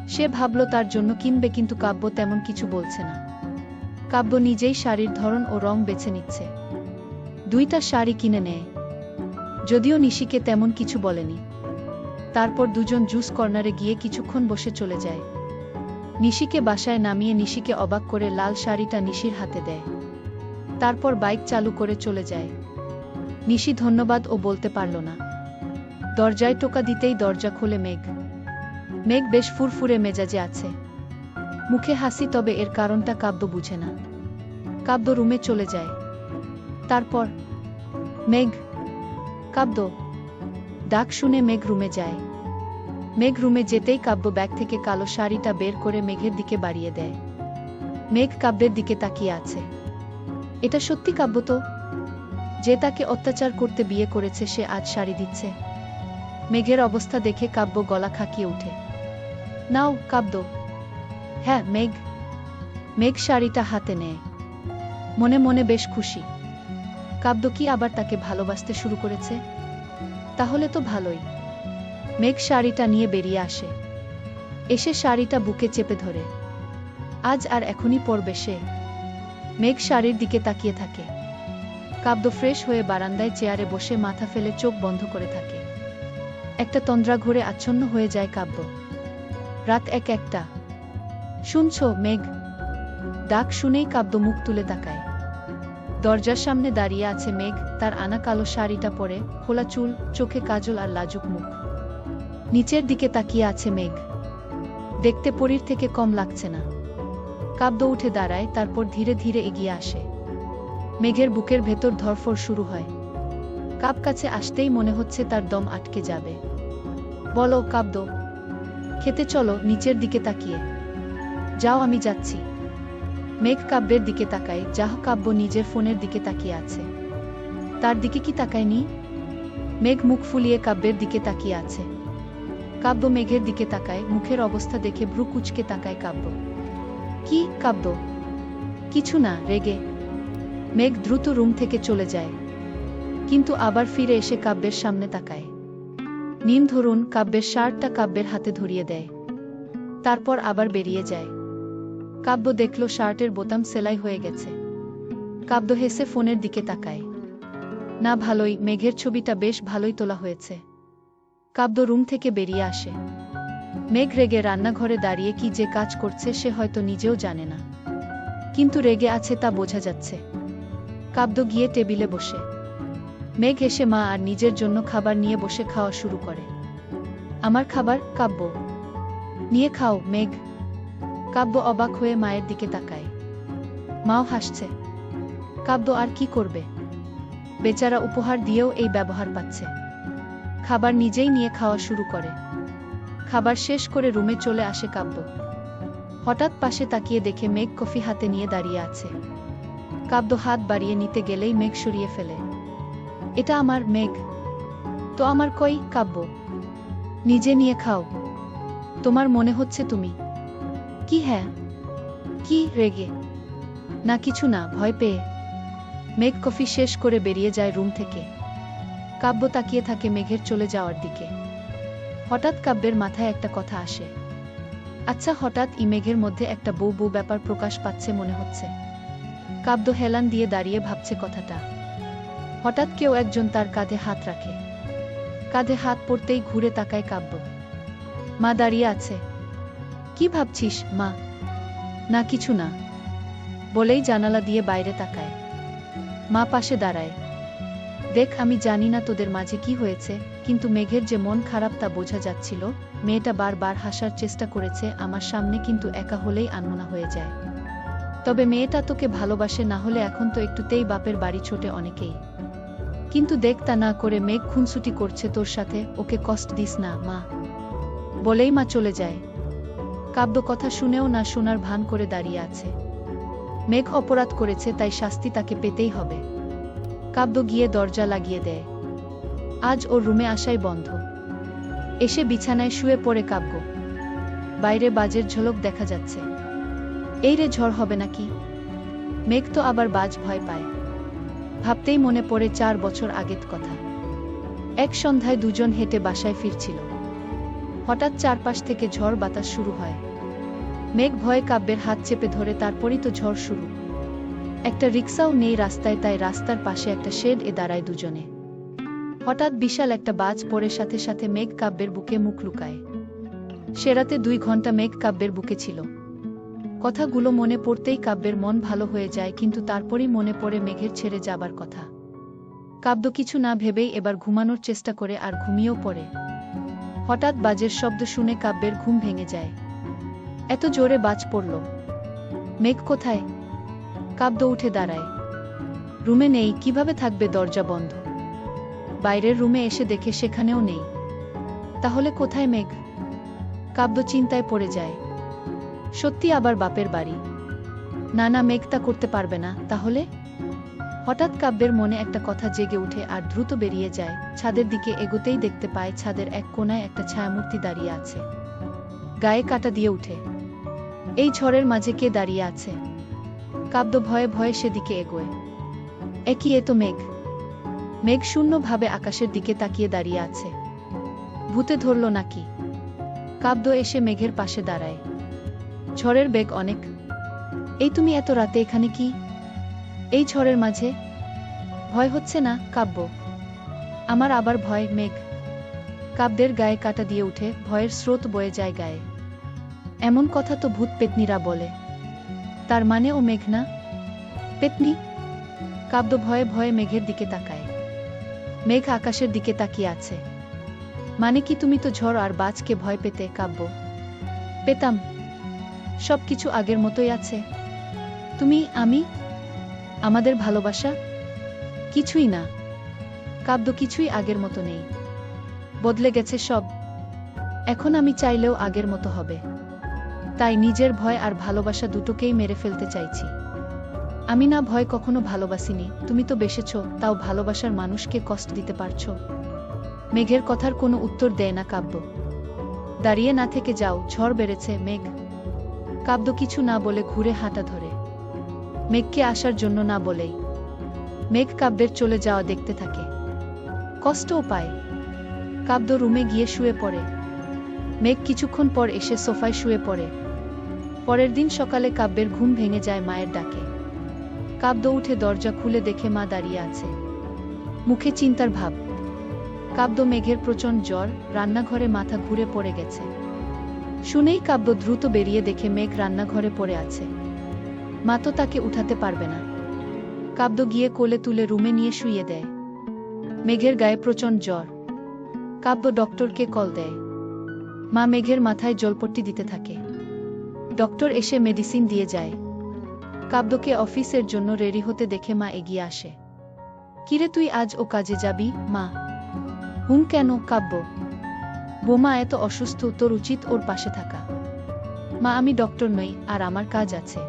সে ভাবল তার জন্য কিনবে, কিন্তু কাব্য তেমন কিছু বলছে না। কাব্য নিজেই শাড়ির ধরন ও রং বেছে নিচ্ছে। 2টা শাড়ি কিনে নেয়, যদিও নিশিকে তেমন কিছু বলেনি। তারপর দুজন জুস কর্নারে গিয়ে কিছুক্ষণ বসে চলে যায়। নিশিকে বাসায় নামিয়ে নিশিকে অবাক করে লাল শাড়িটা নিশির হাতে দেয়। তারপর বাইক চালু করে চলে যায়। নিশি ধন্যবাদ ও বলতে পারল না। দরজায় টোকা দিতেই দরজা খোলে মেঘ। মেঘ বেশ ফুরফুরে মেজাজে আছে, মুখে হাসি, তবে এর কারণটা কাব্য বুঝে না। কাব্য রুমে চলে যায়। তারপর মেঘ, কাব্য ডাক শুনে মেঘ রুমে যায়। মেঘ রুমে যেতেই কাব্য ব্যাগ থেকে কালো শাড়িটা বের করে মেঘের দিকে বাড়িয়ে দেয়। মেঘ কাব্যের দিকে তাকিয়ে আছে। এটা সত্যি কাব্য তো, যে তাকে অত্যাচার করতে বিয়ে করেছে, সে আজ শাড়ি দিচ্ছে। মেঘের অবস্থা দেখে কাব্য গলা খাকিয়ে ওঠে। নাও কাব্য। হ্যাঁ মেঘ। মেঘ শাড়িটা হাতে নেয়, মনে মনে বেশ খুশি। কাব্য কি আবার তাকে ভালোবাসতে শুরু করেছে? তাহলে তো ভালোই। মেঘ শাড়িটা নিয়ে বেরিয়ে আসে, এসে শাড়িটা বুকে চেপে ধরে। আজ আর এখনই পরবে সে। মেঘ শাড়ির দিকে তাকিয়ে থাকে। কাব্য ফ্রেশ হয়ে বারান্দায় চেয়ারে বসে মাথা ফেলে চোখ বন্ধ করে থাকে। একটা তন্দ্রা ঘুরে আচ্ছন্ন হয়ে যায় কাব্য। রাত 1-1টা। শুনছো মেঘ? ডাক শুনেই কাব্য মুখ তুলে তাকায়। দরজার সামনে দাঁড়িয়ে আছে মেঘ, তার আনা কালো শাড়িটা পরে, খোলা চুল, চোখে কাজল আর লাজুক মুখ। নিচের দিকে তাকিয়ে আছে মেঘ। দেখতে পরীর থেকে কম লাগছে না। কাব্য উঠে দাঁড়ায়, তারপর ধীরে ধীরে এগিয়ে আসে। মেঘের বুকের ভেতর ধড়ফড় শুরু হয়। কাব কাছে আসতেই মনে হচ্ছে তার দম আটকে যাবে। বলো কাব্য, খেতে চলো। নিচের দিকে তাকিয়ে। যাও, আমি যাচ্ছি। মেঘ কাব্যের দিকে তাকায়। যাহ, কাব্য নিজের ফোনের দিকে তাকিয়ে আছে। তার দিকে কি তাকায়নি? মেঘ মুখ ফুলিয়ে কাব্যের দিকে তাকিয়ে আছে। কাব্য মেঘের দিকে তাকায়, মুখের অবস্থা দেখে ভ্রু কুঁচকে তাকায় কাব্য। কি কাব্য? কিছু না, রেগে। মেঘ দ্রুত রুম থেকে চলে যায়, কিন্তু আবার ফিরে এসে কাব্যের সামনে তাকায়। নিন ধরুন। কাব্যের শার্টটা কাব্যের হাতে ধরিয়ে দেয়, তারপর আবার বেরিয়ে যায়। কাব্য দেখল শার্টের বোতাম সেলাই হয়ে গেছে। কাব্য হেসে ফোনের দিকে তাকায়। না, ভালোই, মেঘের ছবিটা বেশ ভালোই তোলা হয়েছে। কাব্য রুম থেকে বেরিয়ে আসে। মেঘ রেগে রান্নাঘরে দাঁড়িয়ে কি যে কাজ করছে সে হয়তো নিজেও জানে না, কিন্তু রেগে আছে তা বোঝা যাচ্ছে। কাব্য গিয়ে টেবিলে বসে। মেঘ এসে মা আর নিজের জন্য খাবার নিয়ে বসে খাওয়া শুরু করে। আমার খাবার? কাব্য। নিয়ে খাও মেঘ। কাব্য অবাক হয়ে মায়ের দিকে তাকায়। মাও হাসছে। কাব্য আর কি করবে? বেচারা উপহার দিয়েও এই ব্যবহার পাচ্ছে। খাবার নিজেই নিয়ে খাওয়া শুরু করে। খাবার শেষ করে রুমে চলে আসে কাব্য। হঠাৎ পাশে তাকিয়ে দেখে মেঘ কফি হাতে নিয়ে দাঁড়িয়ে আছে। কাব্য হাত বাড়িয়ে নিতে গেলেই মেঘ সরিয়ে ফেলে। এটা আমার। মেঘ, তো আমার কই? কাব্য, নিজে নিয়ে খাও। তোমার মনে হচ্ছে তুমি। কি? হ্যাঁ। কি? রেগে? না, কিছু না, ভয় পেয়ে। মেঘ কফি শেষ করে বেরিয়ে যায় রুম থেকে। কাব্য তাকিয়ে থাকে মেঘের চলে যাওয়ার দিকে। হঠাৎ কাব্যের মাথায় একটা কথা আসে। আচ্ছা, হঠাৎ মেঘের মধ্যে একটা বউ বউ ব্যাপার প্রকাশ পাচ্ছে মনে হচ্ছে। কাব্য হেলান দিয়ে দাঁড়িয়ে ভাবছে কথাটা। হঠাৎ কেউ একজন তার কাঁধে হাত রাখে। কাঁধে হাত পড়তেই ঘুরে তাকায় কাব্য। মা দাঁড়িয়ে আছে। কি ভাবছিস মা? না, কিছু না, বলেই জানালা দিয়ে বাইরে তাকায়। মা পাশে দাঁড়ায়। দেখ, আমি জানি না তোদের মাঝে কি হয়েছে, কিন্তু মেঘের যে মন খারাপ তা বোঝা যাচ্ছিল। মেয়েটা বারবার হাসার চেষ্টা করেছে আমার সামনে, কিন্তু একা হলেই আনমনা হয়ে যায়। তবে মেয়েটা তোকে ভালোবাসে, না হলে এখন তো একটুতেই বাপের বাড়ি ছোটে অনেকেই। কিন্তু দেখ, তা না করে মেঘ খুনসুটি করছে তোর সাথে। ওকে কষ্ট দিস না মা, বলেই মা চলে যায়। কাব্য কথা শুনেও না শোনার ভান করে দাঁড়িয়ে আছে। মেঘ অপরাধ করেছে, তাই শাস্তি তাকে পেতেই হবে। কাব্য গিয়ে দরজা লাগিয়ে দেয়। আজ ওর রুমে আসাই বন্ধ। এসে বিছানায় শুয়ে পড়ে কাব্য। বাইরে বাজের ঝলক দেখা যাচ্ছে। এই রে, ঝড় হবে নাকি? মেঘ তো আবার বাজ ভয় পায়। ভাবতেই মনে পড়ে 4 বছর আগের কথা। এক সন্ধ্যায় দুজন হেঁটে বাসায় ফিরছিল। হঠাৎ চারপাশ থেকে ঝড় বাতাস শুরু হয়। মেঘ ভয়ে কাব্যের হাত চেপে ধরে, তারপরই তো ঝড় শুরু। একটা রিকশাও নেই রাস্তায়, তাই রাস্তার পাশে একটা শেড এ দাঁড়ায় দুজনে। হঠাৎ বিশাল একটা বাজ পড়ে, সাথে সাথে মেঘ কাব্যের বুকে মুখ লুকায়। সে রাতে 2 ঘন্টা মেঘ কাব্যের বুকে ছিল। কথাগুলো মনে পড়তেই কাব্যের মন ভালো হয়ে যায়, কিন্তু তারপরই মনে পড়ে মেঘের ছেড়ে যাবার কথা। কাব্য কিছু না ভেবেই এবার ঘুমানোর চেষ্টা করে, আর ঘুমিয়েও পড়ে। হঠাৎ বাজের শব্দ শুনে কাব্যের ঘুম ভেঙে যায়। এত জোরে বাজ পড়ল! মেঘ কোথায়? কাব্য উঠে দাঁড়ায়। রুমে নেই। কিভাবে থাকবে? দরজা বন্ধ। বাইরের রুমে এসে দেখে সেখানেও নেই। তাহলে কোথায় মেঘ? কাব্য চিন্তায় পড়ে যায়। সত্যি আবার বাপের বাড়ি? না না, মেঘ তা করতে পারবে না। তাহলে? হঠাৎ কাব্যের মনে একটা কথা জেগে উঠে আর দ্রুত বেরিয়ে যায়। ছাদের দিকে এগোতেই দেখতে পায় ছাদের এক কোণায় একটা ছায়ামূর্তি দাঁড়িয়ে আছে। গায়ে কাঁটা দিয়ে উঠে। এই ঝড়ের মাঝে কে দাঁড়িয়ে আছে? কাব্য ভয়ে ভয়ে সেদিকে এগোয়। এ কি? এ তো মেঘ! মেঘ শূন্যভাবে আকাশের দিকে তাকিয়ে দাঁড়িয়ে আছে। ভূতে ধরল নাকি? কাব্য এসে মেঘের পাশে দাঁড়ায়। ঝড়ের বেগ অনেক। এই তুমি এত রাতে এখানে কি? এই ঝড়ের মাঝে? ভয় হচ্ছে না কাব্য? আমার আবার ভয়। মেঘ কাব্যের গায়ে কাঁটা দিয়ে উঠে, ভয়ের স্রোত বয়ে যায় গায়ে। এমন কথা তো ভূত পেতনিরা বলে। তার মানে ও মেঘ না? পেতনি? কাব্য ভয়ে ভয়ে মেঘের দিকে তাকায়। মেঘ আকাশের দিকে তাকিয়ে আছে। মানে কি? তুমি তো ঝড় আর বাজকে ভয় পেতে। কাব্য পেতাম। সবকিছু আগের মতোই আছে। তুমি, আমি, আমাদের ভালোবাসা? কিছুই না কাব্য, কিছুই আগের মতো নেই। বদলে গেছে সব। এখন আমি চাইলেও আগের মতো হবে। তাই নিজের ভয় আর ভালোবাসা দুটোকেই মেরে ফেলতে চাইছি। আমি না ভয় কখনো ভালোবাসিনি। তুমি তো বেসেছ, তাও ভালোবাসার মানুষকে কষ্ট দিতে পারছো। মেঘের কথার কোনো উত্তর দেয় না কাব্য। দাঁড়িয়ে না থেকে যাও, ঝড় বেড়েছে। মেঘ কাব্য কিছু না বলে ঘুরে হাঁটা ধরে, মেঘকে আসার জন্য না বলেই। মেঘ কাব্যের চলে যাওয়া দেখতে থাকে। কষ্টও পায়। কাব্য রুমে গিয়ে শুয়ে পড়ে। মেঘ কিছুক্ষণ পর এসে সোফায় শুয়ে পড়ে। পরের দিন সকালে কাব্যের ঘুম ভেঙে যায় মায়ের ডাকে। কাব্য উঠে দরজা খুলে দেখে মা দাঁড়িয়ে আছে, মুখে চিন্তার ভাব। কাব্য মেঘের প্রচণ্ড জ্বর, রান্নাঘরে মাথা ঘুরে পড়ে গেছে। শুনেই কাব্য দ্রুত বেরিয়ে দেখে মেঘ রান্নাঘরে পড়ে আছে। মা তো তাকে উঠাতে পারবে না। কাব্য গিয়ে কোলে তুলে রুমে নিয়ে শুইয়ে দেয়। মেঘের গায়ে প্রচণ্ড জ্বর। কাব্য ডক্টরকে কল দেয়। মা মেঘের মাথায় জলপট্টি দিতে থাকে। ডক্টর এসে মেডিসিন দিয়ে যায়। কাব্যকে অফিসের জন্য রেডি হতে দেখে মা এগিয়ে আসে। কিরে, তুই আজ ও কাজে যাবি? মা হুম। কেন? কাব্য বোমা এত অসুস্থ, তোর উচিত ওর পাশে থাকা। মা আমি ডক্টর নই, আর আমার কাজ আছে।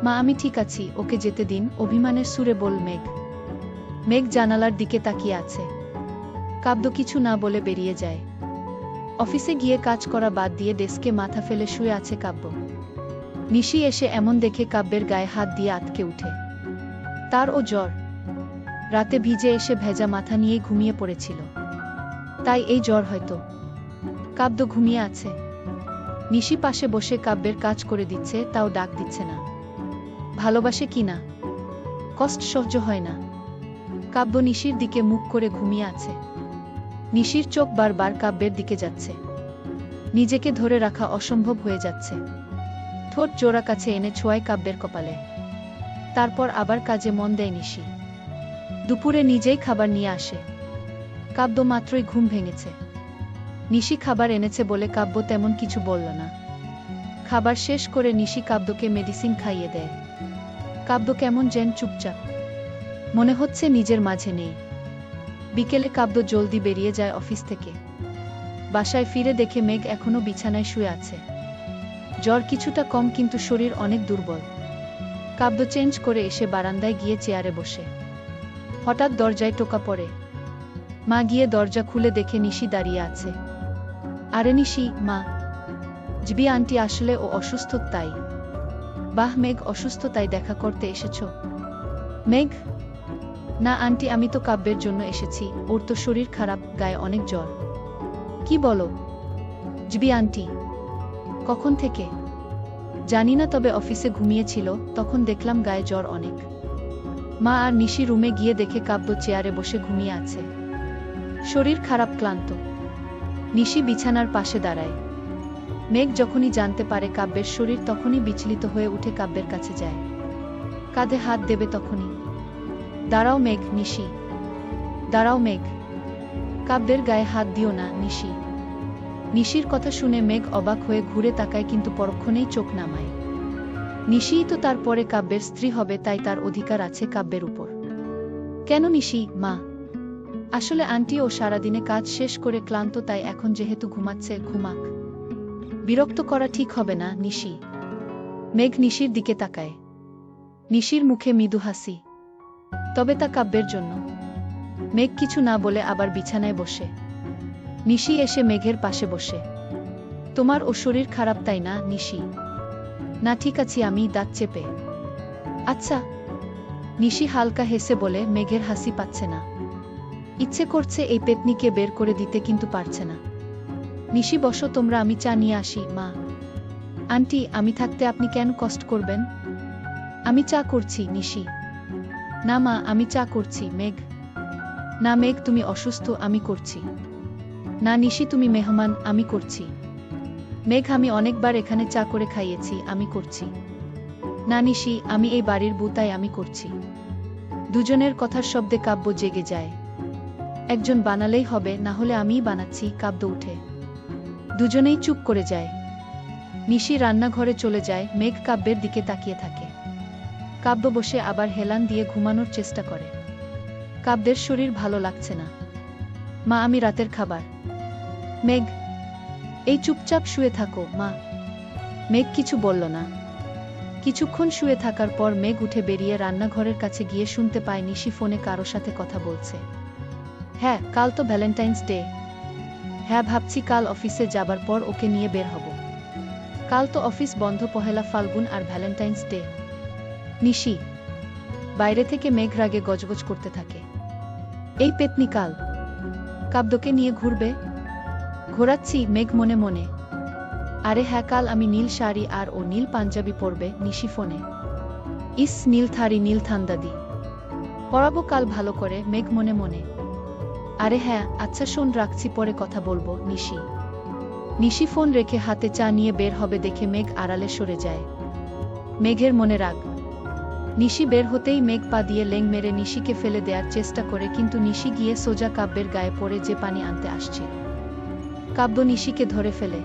মা আমি ঠিক আছি, ওকে যেতে দিন, অভিমানের সুরে বল মেঘ। মেঘ জানালার দিকে তাকিয়ে আছে। কাব্য কিছু না বলে বেরিয়ে যায়। অফিসে গিয়ে কাজ করা বাদ দিয়ে ডেস্কে মাথা ফেলে শুয়ে আছে কাব্য। নিশি এসে এমন দেখে কাব্যের গায়ে হাত দিয়ে আটকে উঠে। তার ও জ্বর। রাতে ভিজে এসে ভেজা মাথা নিয়ে ঘুমিয়ে পড়েছিল, তাই এই জ্বর হয়তো। কাব্য ঘুমিয়ে আছে। নিশি পাশে বসে কাব্যের কাজ করে দিচ্ছে, তাও ডাক দিচ্ছে না। ভালোবাসে কি না? কষ্ট সহ্য হয় না। কাব্য নিশির দিকে মুখ করে ঘুমিয়ে আছে। নিশির চোখ বারবার কাব্যের দিকে যাচ্ছে। নিজেকে ধরে রাখা অসম্ভব হয়ে যাচ্ছে। ঠোঁট জোড়া কাছে এনে ছোঁয়ায় কাব্যের কপালে। তারপর আবার কাজে মন দেয় নিশি। দুপুরে নিজেই খাবার নিয়ে আসে। কাব্য মাত্রই ঘুম ভেঙেছে। নিশি খাবার এনেছে বলে কাব্য তেমন কিছু বলল না। খাবার শেষ করে নিশি কাব্যকে মেডিসিন খাইয়ে দেয়। কাব্য কেমন যেন চুপচাপ, মনে হচ্ছে নিজের মাঝে নেই। বিকেলে কাব্য জলদি বেরিয়ে যায় অফিস থেকে। বাসায় ফিরে দেখে মেঘ এখনো বিছানায় শুয়ে আছে। জ্বর কিছুটা কম, কিন্তু শরীর অনেক দুর্বল। কাব্য চেঞ্জ করে এসে বারান্দায় গিয়ে চেয়ারে বসে। হঠাৎ দরজায় টোকা পড়ে। মা গিয়ে দরজা খুলে দেখে নিশি দাঁড়িয়ে আছে। আরে নিশি, মা। জিবি আন্টি, আসলে ও অসুস্থ তাই। বাহ, মেঘ অসুস্থ তাই দেখা করতে এসেছো? মেঘ না আন্টি, আমি তো কাব্যের জন্য এসেছি। ওর তো শরীর খারাপ, গায়ে অনেক জ্বর। কি বলো? জবি আন্টি। কখন থেকে? জানি না, তবে অফিসে ঘুমিয়েছিল, তখন দেখলাম গায়ে জ্বর অনেক। মা আর নিশি রুমে গিয়ে দেখে কাব্য চেয়ারে বসে ঘুমিয়ে আছে, শরীর খারাপ, ক্লান্ত। নিশি বিছানার পাশে দাঁড়ায়। মেঘ যখনই জানতে পারে কাব্যের শরীর, তখনই বিচলিত হয়ে উঠে কাব্যের কাছে যায়, কাঁধে হাত দেবে তখনই। দাঁড়াও মেঘ, নিশি। দাঁড়াও মেঘ, কাব্যের গায়ে হাত দিও না, নিশি। নিশির কথা শুনে মেঘ অবাক হয়ে ঘুরে তাকায়, কিন্তু পরক্ষণেই চোখ নামায়। নিশিই তো তারপরে কাব্যের স্ত্রী হবে, তাই তার অধিকার আছে কাব্যের উপর। কেন নিশি? মা, আসলে আন্টি ও সারাদিনে কাজ শেষ করে ক্লান্ত, তাই এখন যেহেতু ঘুমাচ্ছে, ঘুমাক। বিরক্ত করা ঠিক হবে না, নিশি। মেঘ নিশির দিকে তাকায়। নিশির মুখে মৃদু হাসি, তবে তা কাব্যের জন্য। মেঘ কিছু না বলে আবার বিছানায় বসে। নিশি এসে মেঘের পাশে বসে। তোমার ও শরীর খারাপ তাই না, নিশি? না, ঠিক আছি আমি, দাঁত চেপে। আচ্ছা। নিশি হালকা হেসে বলে, মেঘের হাসি পাচ্ছে না। ইচ্ছে করছে এই পেতনিকে বের করে দিতে, কিন্তু পারছে না। নিশি বসো তোমরা, আমি চা নিয়ে আসি। মা। আন্টি, আমি থাকতে আপনি কেন কষ্ট করবেন? আমি চা করছি, নিশি। না মা, আমি চা করছি। মেঘ। না মেঘ, তুমি অসুস্থ, আমি করছি। না নিশি, তুমি মেহমান, আমি করছি। মেঘ, আমি অনেকবার এখানে চা করে খাইয়েছি, আমি করছি। না নিশি, আমি এই বাড়ির বউ, তাই আমি করছি। দুজনের কথার শব্দে কাব্য জেগে যায়। একজন বানালেই হবে, না হলে আমিই বানাচ্ছি। কাব্য উঠে। দুজনেই চুপ করে যায়। নিশি রান্নাঘরে চলে যায়। মেঘ কাব্যের দিকে তাকিয়ে থাকে। কাব্য বসে আবার হেলান দিয়ে ঘুমানোর চেষ্টা করে। কাব্যের শরীর ভালো লাগছে না। মা, আমি রাতের খাবার। মেঘ, এই চুপচাপ শুয়ে থাকো মা। মেঘ কিছু বলল না। কিছুক্ষণ শুয়ে থাকার পর মেঘ উঠে বেরিয়ে রান্নাঘরের কাছে গিয়ে শুনতে পায় নিশি ফোনে কারো সাথে কথা বলছে। হ্যাঁ, কাল তো ভ্যালেন্টাইন্স ডে। হ্যাঁ, ভাবছি কাল অফিসে যাবার পর ওকে নিয়ে বের হব। কাল তো অফিস বন্ধ, পহেলা ফাল্গুন আর ভ্যালেন্টাইন্স ডে। নিশি। বাইরে থেকে মেঘ রাগে গজগজ করতে থাকে। এই পেতনি কাল কাব্যকে নিয়ে ঘুরবে। ঘোরাচ্ছি, মেঘ মনে মনে। আরে হ্যাঁ, কাল আমি নীল শাড়ি আর ও নীল পাঞ্জাবি পরবে। নিশি ফোনে। ইস, নীল থারি, নীল থান্দাদি পরাবো কাল ভালো করে। মেঘ মনে মনে। আরে হ্যাঁ, আচ্ছা শোন, রাখছি, পরে কথা বলবো। নিশি। নিশি ফোন রেখে হাতে চা নিয়ে বের হবে দেখে মেঘ আড়ালে সরে যায়। মেঘের মনে রাগ। নিশি বের হতেই মেঘ পা দিয়ে লেং মেরে নিশিকে ফেলে দেওয়ার চেষ্টা করে, কিন্তু নিশি গিয়ে সোজা কাব্যের গায়ে পড়ে, যে পানি আনতে আসছিল। কাব্য নিশিকে ধরে ফেলে।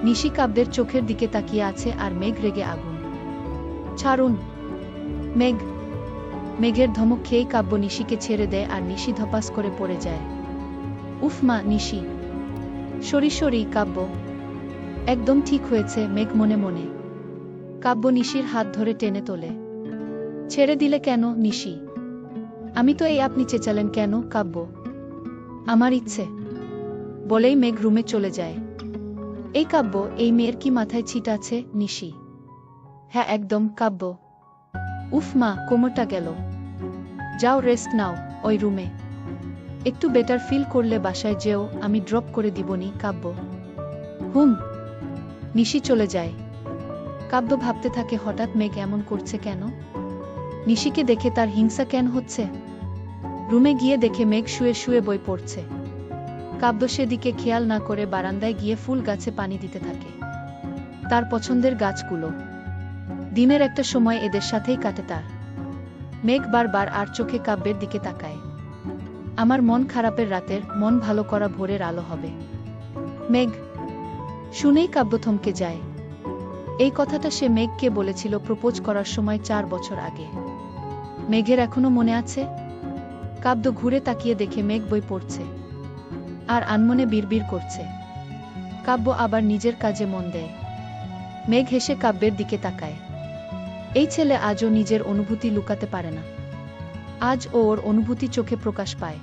নিশি কাব্যের চোখের দিকে তাকিয়ে আছে, আর মেঘ রেগে আগুন। ছাড়ুন মেঘ। মেঘের ধমক খেয়েই কাব্য নিশিকে ছেড়ে দেয়, আর নিশি ধপাস করে পড়ে যায়। উফ মা, নিশি। সরি সরি কাব্য। একদম ঠিক হয়েছে, মেঘ মনে মনে। কাব্য নিশির হাত ধরে টেনে তোলে। ছেড়ে দিলে কেন, নিশি? আমি তো এই, আপনি চেঁচালেন কেন? কাব্য। আমার ইচ্ছে। বলেই মেঘ রুমে চলে যায়। এই কাব্য, এই মেয়ের কি মাথায় ছিট আছে? নিশি। হ্যাঁ একদম। কাব্য। উফ মা, কোমরটা গেল। যাও রেস্ট নাও ওই রুমে। একটু বেটার ফিল করলে বাসায় যেও, আমি ড্রপ করে দিবনি। কাব্য। হুম। নিশি চলে যায়। কাব্য ভাবতে থাকে, হঠাৎ মেঘ এমন করছে কেন? নিশিকে দেখে তার হিংসা কেন হচ্ছে? রুমে গিয়ে দেখে মেঘ শুয়ে শুয়ে বই পড়ছে। কাব্য সেদিকে খেয়াল না করে বারান্দায় গিয়ে ফুল গাছে পানি দিতে থাকে। তার পছন্দের গাছগুলো। দিনের একটা সময় এদের সাথেই কাটে তার। মেঘ বারবার আর চোখে কাব্যের দিকে তাকায়। আমার মন খারাপের রাতের, মন ভালো করা ভোরের আলো হবে। মেঘ। শুনেই কাব্য থমকে যায়। এই কথাটা সে মেঘকে বলেছিল প্রপোজ করার সময় 4 বছর আগে। মেঘের এখনো মনে আছে? কাব্য ঘুরে তাকিয়ে দেখে মেঘ বই পড়ছে, আর আনমনে বিড়বিড় করছে। কাব্য আবার নিজের কাজে মন দেয়। মেঘ হেসে কাব্যের দিকে তাকায়। এই ছেলে আজও নিজের অনুভূতি লুকাতে পারে না। আজ ওর অনুভূতি চোখে প্রকাশ পায়।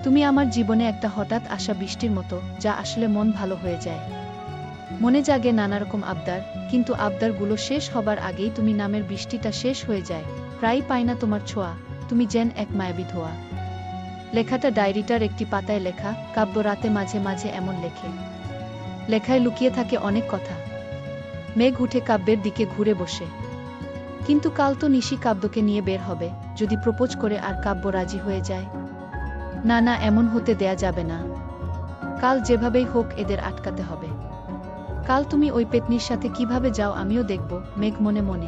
তুমি আমার জীবনে একটা হঠাৎ আসা বৃষ্টির মতো, যা আসলে মন ভালো হয়ে যায়। মনে জাগে নানারকম আবদার, কিন্তু আবদারগুলো শেষ হবার আগেই তুমি নামের বৃষ্টিটা শেষ হয়ে যায়। প্রায় পাই না তোমার ছোঁয়া, তুমি যেন এক মায়াবী ধোয়া। লেখাটা ডায়েরিটার একটি পাতায় লেখা। কাব্য রাতে মাঝে মাঝে এমন লেখে। লেখায় লুকিয়ে থাকে অনেক কথা। মেঘ উঠে কাব্যের দিকে ঘুরে বসে। কিন্তু কাল তো নিশি কাব্যকে নিয়ে বের হবে, যদি প্রপোজ করে আর কাব্য রাজি হয়ে যায়। না না, এমন হতে দেয়া যাবে না। কাল যেভাবেই হোক এদের আটকাতে হবে। কাল তুমি ওই পেতনির সাথে কিভাবে যাও আমিও দেখব, মেঘ মনে মনে